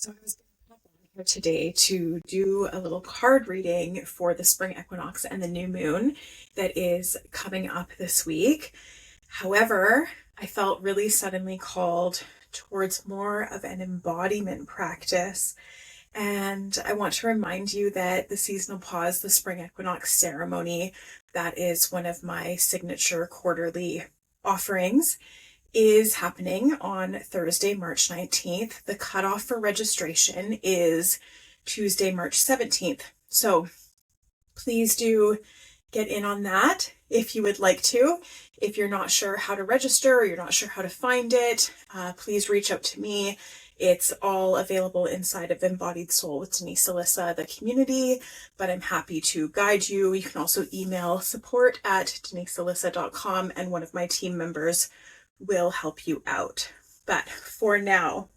So I was going to pop on here today to do a little card reading for the spring equinox and the new moon that is coming up this week. However, I felt really suddenly called towards more of an embodiment practice. And I want to remind you that the seasonal pause, the spring equinox ceremony, that is one of my signature quarterly offerings, is happening on Thursday, March 19th. The cutoff for registration is Tuesday, March 17th. So please do get in on that if you would like to. If you're not sure how to register or you're not sure how to find it, please reach out to me. It's all available inside of Embodied Soul with Denise Alyssa, the community, but I'm happy to guide you. You can also email support@denisealyssa.com and one of my team members will help you out. But for now,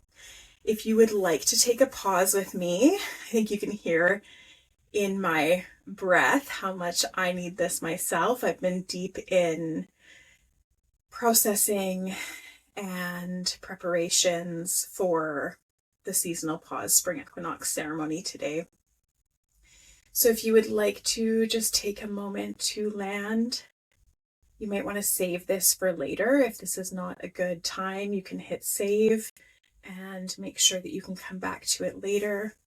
if you would like to take a pause with me, I think you can hear in my breath how much I need this myself. I've been deep in processing and preparations for the seasonal pause spring equinox ceremony today. So if you would like to just take a moment to land, you might want to save this for later. If this is not a good time, you can hit save and make sure that you can come back to it later.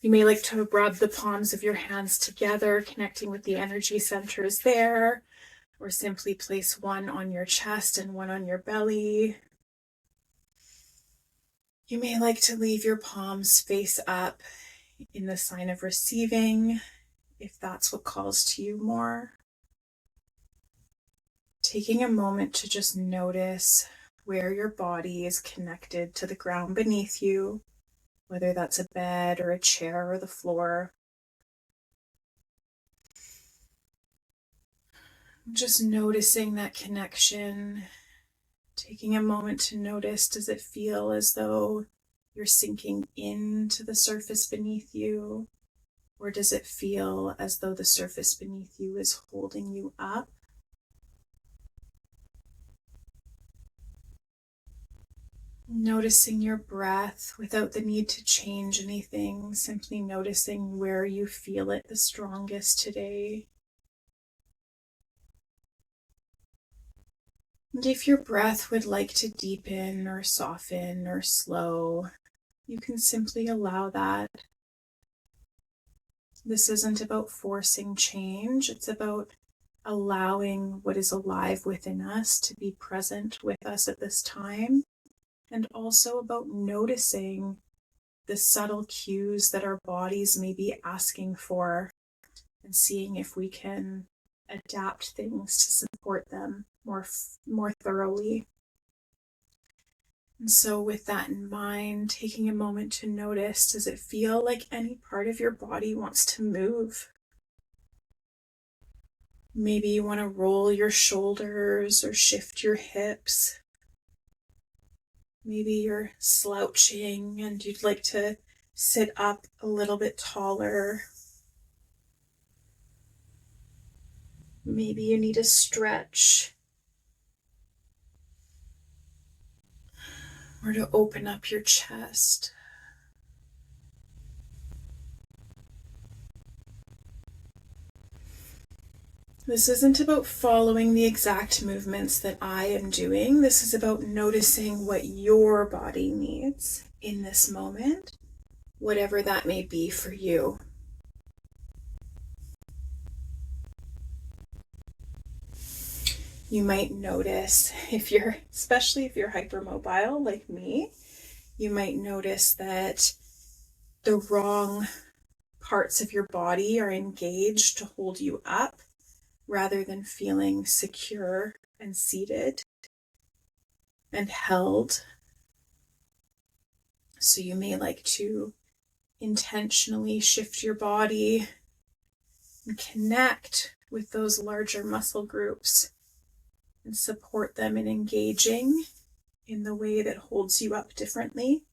You may like to rub the palms of your hands together, connecting with the energy centers there, or simply place one on your chest and one on your belly. You may like to leave your palms face up in the sign of receiving, if that's what calls to you more. Taking a moment to just notice where your body is connected to the ground beneath you, whether that's a bed or a chair or the floor. Just noticing that connection, taking a moment to notice, does it feel as though you're sinking into the surface beneath you, or does it feel as though the surface beneath you is holding you up? Noticing your breath without the need to change anything, simply noticing where you feel it the strongest today. And if your breath would like to deepen or soften or slow, you can simply allow that. This isn't about forcing change, it's about allowing what is alive within us to be present with us at this time. And also about noticing the subtle cues that our bodies may be asking for and seeing if we can adapt things to support them more thoroughly. And so with that in mind, taking a moment to notice, does it feel like any part of your body wants to move? Maybe you want to roll your shoulders or shift your hips. Maybe you're slouching and you'd like to sit up a little bit taller. Maybe you need a stretch, or to open up your chest. This isn't about following the exact movements that I am doing. This is about noticing what your body needs in this moment, whatever that may be for you. You might notice, especially if you're hypermobile like me, you might notice that the wrong parts of your body are engaged to hold you up, rather than feeling secure and seated and held. So you may like to intentionally shift your body and connect with those larger muscle groups and support them in engaging in the way that holds you up differently.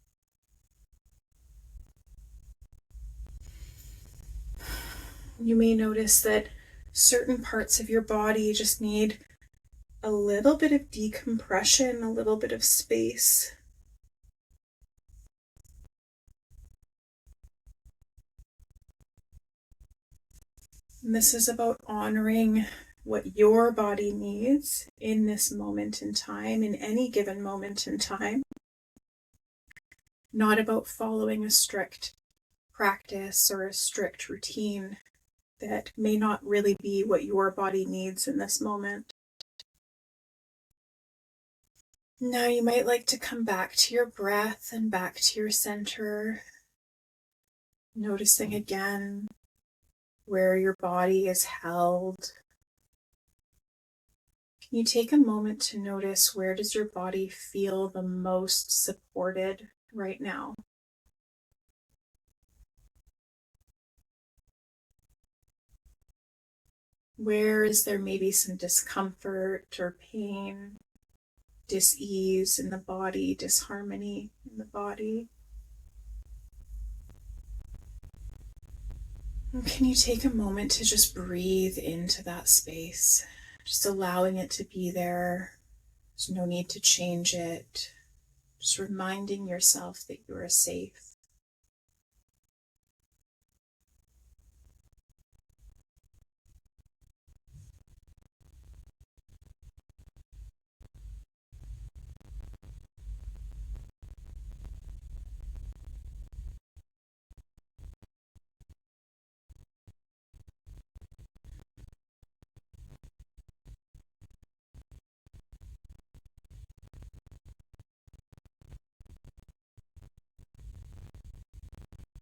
You may notice that certain parts of your body just need a little bit of decompression, a little bit of space. And this is about honoring what your body needs in this moment in time, in any given moment in time. Not about following a strict practice or a strict routine that may not really be what your body needs in this moment. Now you might like to come back to your breath and back to your center, noticing again where your body is held. Can you take a moment to notice where does your body feel the most supported right now? Where is there maybe some discomfort or pain, dis-ease in the body, disharmony in the body? And can you take a moment to just breathe into that space, just allowing it to be there? There's no need to change it. Just reminding yourself that you are safe.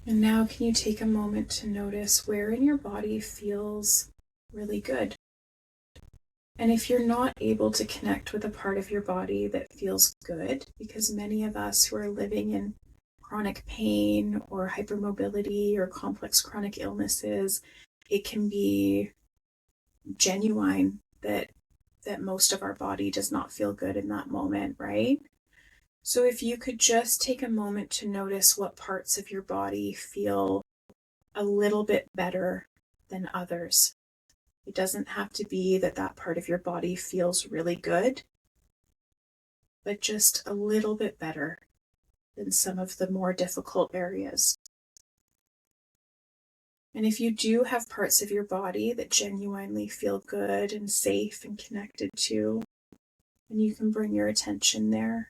And now can you take a moment to notice where in your body feels really good? And if you're not able to connect with a part of your body that feels good, because many of us who are living in chronic pain or hypermobility or complex chronic illnesses, it can be genuine that most of our body does not feel good in that moment, right? So if you could just take a moment to notice what parts of your body feel a little bit better than others. It doesn't have to be that that part of your body feels really good, but just a little bit better than some of the more difficult areas. And if you do have parts of your body that genuinely feel good and safe and connected to, then you can bring your attention there.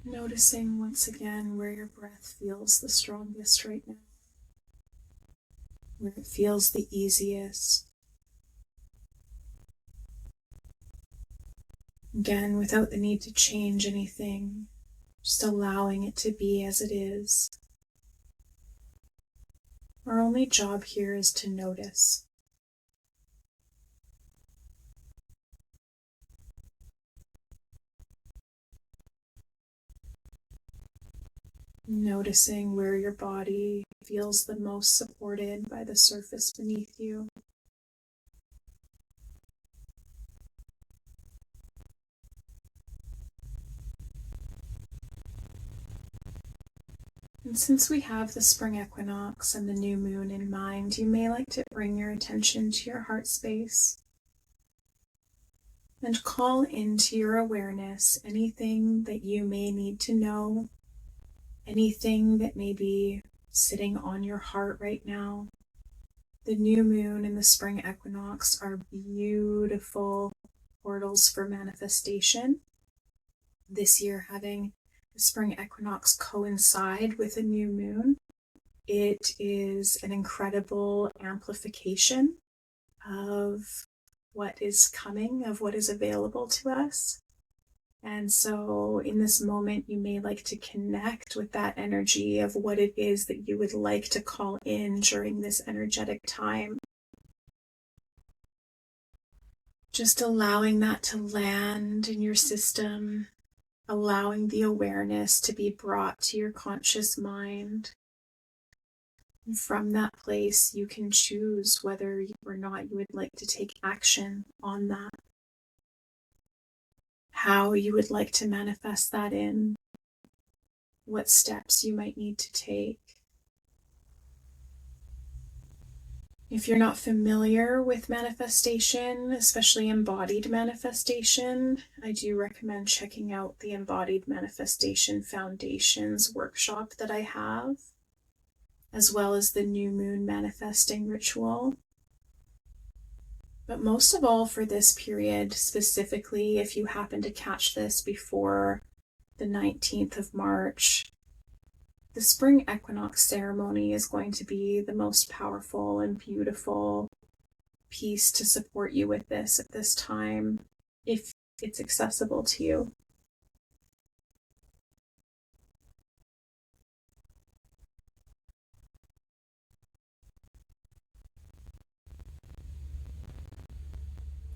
Noticing once again where your breath feels the strongest right now, where it feels the easiest. Again, without the need to change anything, just allowing it to be as it is. Our only job here is to notice. Noticing where your body feels the most supported by the surface beneath you. And since we have the spring equinox and the new moon in mind, you may like to bring your attention to your heart space and call into your awareness anything that you may need to know, anything that may be sitting on your heart right now. The new moon and the spring equinox are beautiful portals for manifestation. This year, having the spring equinox coincide with a new moon, it is an incredible amplification of what is coming, of what is available to us. And so in this moment, you may like to connect with that energy of what it is that you would like to call in during this energetic time. Just allowing that to land in your system, allowing the awareness to be brought to your conscious mind. And from that place, you can choose whether or not you would like to take action on that, how you would like to manifest that in, what steps you might need to take. If you're not familiar with manifestation, especially embodied manifestation, I do recommend checking out the Embodied Manifestation Foundations workshop that I have, as well as the New Moon Manifesting Ritual. But most of all for this period, specifically if you happen to catch this before the 19th of March, the Spring Equinox Ceremony is going to be the most powerful and beautiful piece to support you with this at this time, if it's accessible to you.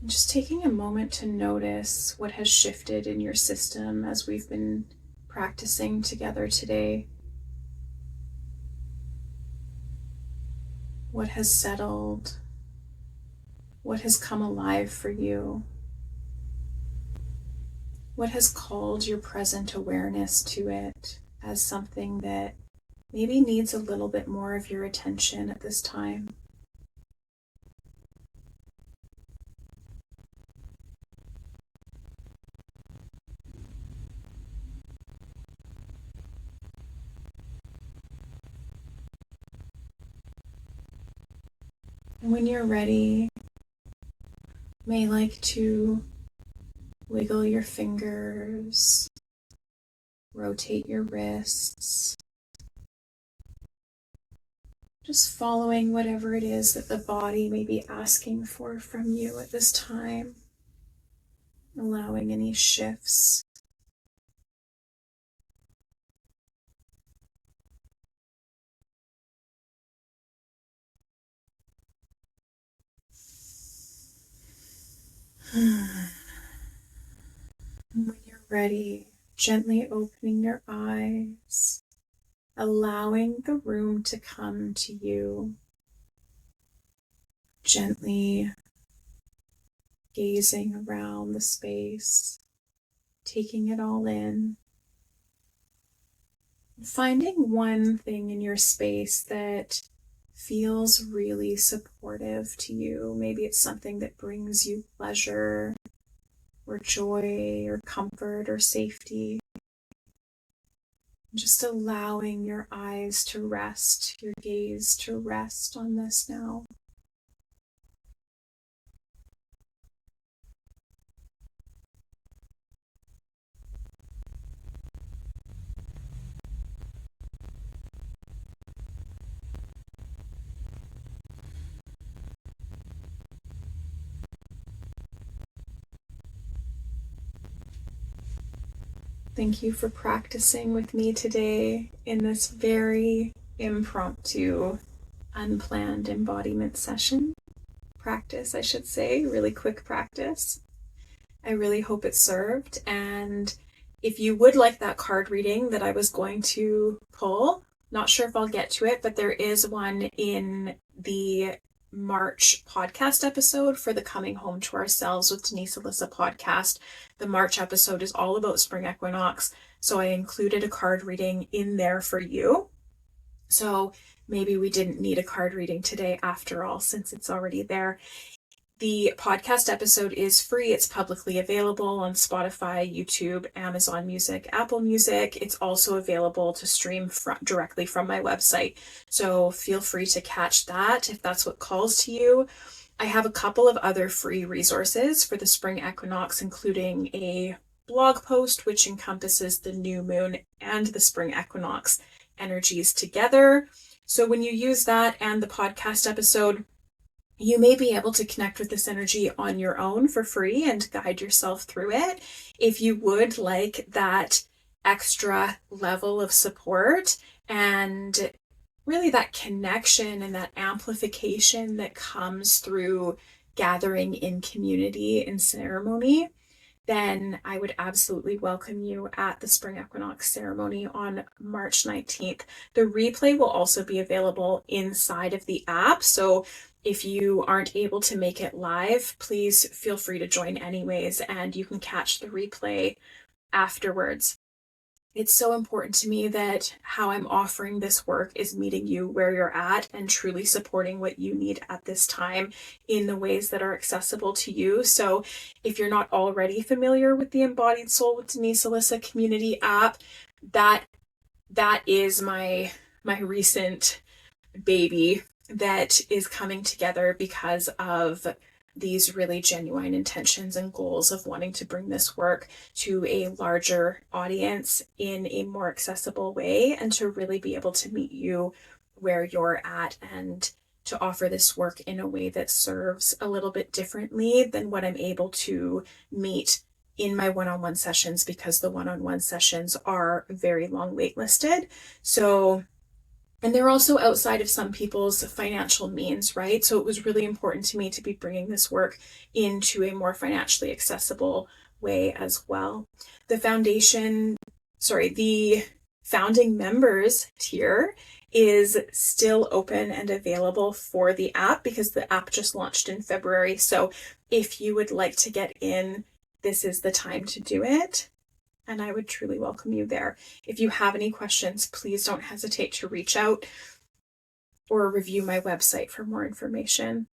Just taking a moment to notice what has shifted in your system as we've been practicing together today. What has settled? What has come alive for you? What has called your present awareness to it as something that maybe needs a little bit more of your attention at this time? And when you're ready, you may like to wiggle your fingers, rotate your wrists, just following whatever it is that the body may be asking for from you at this time, allowing any shifts. When you're ready, gently opening your eyes, allowing the room to come to you, gently gazing around the space, taking it all in, finding one thing in your space that feels really supportive to you. Maybe it's something that brings you pleasure or joy or comfort or safety. Just allowing your eyes to rest, your gaze to rest on this now. Thank you for practicing with me today in this very impromptu, unplanned embodiment session. Practice, I should say, really quick practice. I really hope it served. And if you would like that card reading that I was going to pull, not sure if I'll get to it, but there is one in the March podcast episode for the Coming Home to Ourselves with Denise Alyssa podcast. The March episode is all about spring equinox, so I included a card reading in there for you. So maybe we didn't need a card reading today after all, since it's already there. The podcast episode is free. It's publicly available on Spotify, YouTube, Amazon Music, Apple Music. It's also available to stream directly from my website. So feel free to catch that if that's what calls to you. I have a couple of other free resources for the spring equinox, including a blog post which encompasses the new moon and the spring equinox energies together. So when you use that and the podcast episode, you may be able to connect with this energy on your own for free and guide yourself through it. If you would like that extra level of support and really that connection and that amplification that comes through gathering in community and ceremony, then I would absolutely welcome you at the Spring Equinox Ceremony on March 19th. The replay will also be available inside of the app. So if you aren't able to make it live, please feel free to join anyways, and you can catch the replay afterwards. It's so important to me that how I'm offering this work is meeting you where you're at and truly supporting what you need at this time in the ways that are accessible to you. So if you're not already familiar with the Embodied Soul with Denise Alyssa community app, that is my recent baby that is coming together because of these really genuine intentions and goals of wanting to bring this work to a larger audience in a more accessible way, and to really be able to meet you where you're at, and to offer this work in a way that serves a little bit differently than what I'm able to meet in my one-on-one sessions, because the one-on-one sessions are very long waitlisted. So, and they're also outside of some people's financial means, right? So it was really important to me to be bringing this work into a more financially accessible way as well. The founding members tier is still open and available for the app because the app just launched in February. So if you would like to get in, this is the time to do it, and I would truly welcome you there. If you have any questions, please don't hesitate to reach out or review my website for more information.